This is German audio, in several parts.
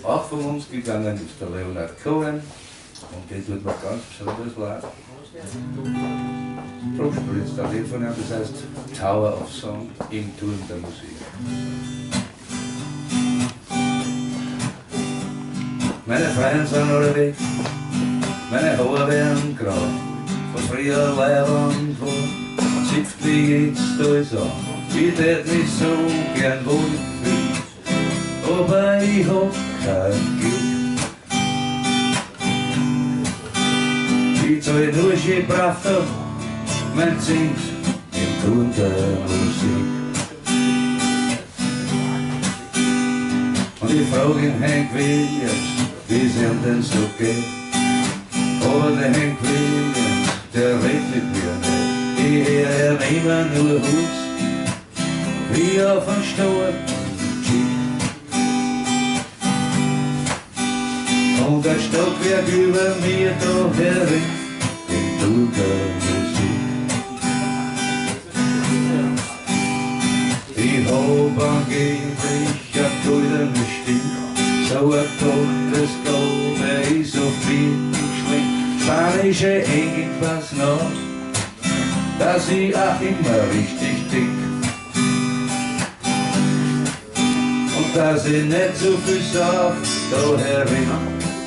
Auch von uns gegangen ist der Leonard Cohen und den tut man ganz besonders leid. Darum spiele ich jetzt ein Lied von ihm, das heißt Tower of Song im Turm der Musik. Meine Freunde sind alle weg, meine Haare werden grau, von früher Leibern von zipft mich jetzt alles an. Ich tät mich so gern wohlfühlen, aber ich hab kein Glück. Ich zahl nur schön brav ab, mein Zins im Turm der Musik. Und ich frag ihn Hank Williams, wie es ihm denn so geht. Aber der Hank Williams, der redet mit mir nicht. Ich höre ihm immer nur Hutz, wie auf ein storbenen Jeep. Und ein Stockwerk über mir da herin, im Turm der Musik. Ich hab angeblich ein goldenes Stimm, so ein Gottesgabe ist auf mich geschlingt. Spanische irgendwas noch, dass ich auch immer richtig dick. Und dass ich nicht so viel sauf, da herin,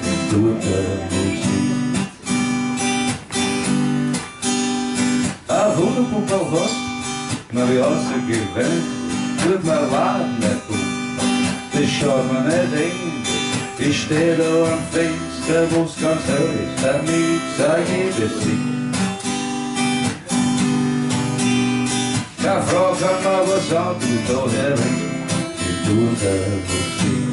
im Turm der Musik. Auf Hundertpuppel hast, na wie ausgewählt, tut mir leid nicht gut. Das schaut mir nicht eng. Ich steh da am Fenster, wo's ganz hell ist, damit sag ich besiegt. Keine Frau kann mir was antun, da herin, im Turm der Musik.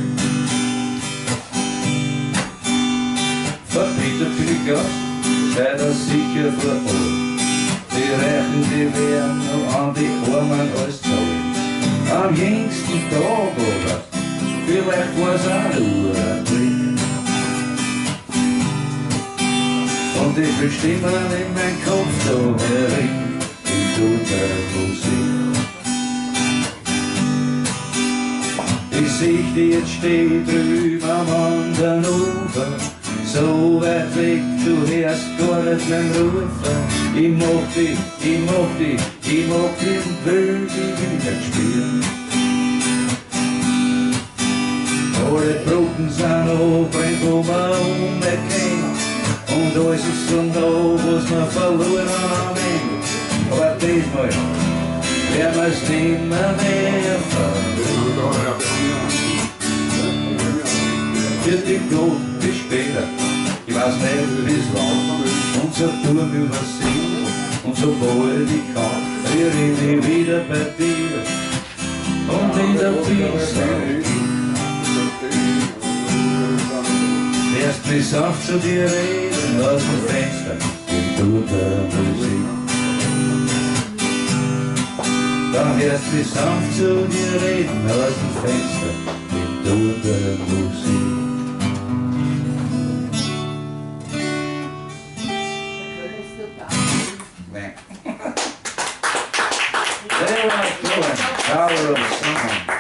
Verbietert für die Gast, sei das sicher vor Ort. Die Reichen, die werden noch an die Armen alles zahlen. Am jüngsten Tag aber, vielleicht war's auch nur ein Blick. Und ich will Stimmen in mein Kopf da herin, im Turm der Musik. Ich seh dich jetzt steh drüben am anderen Ufer, so weit weg, du hörst gar nicht mein Rufen. Ich mag dich, ich mag dich, ich mag dich und will dich wieder spielen. Alle Brücken sind abbrennt, wo man umgekennt, und alles ist so nah, was man verloren am Ende. Aber diesmal werden wir's nimmer mehr verloren. Für dich gut, bis später, ich weiß nicht bis wann, unser Turm übersehen, und sobald ich kann, frier ich mich wieder bei dir und wieder bis Erst mich sanft zu dir reden aus dem Fenster im Turm der Musik. Dann hörst mich sanft zu dir reden aus dem Fenster im Turm der Musik. There I go, Tower of Song.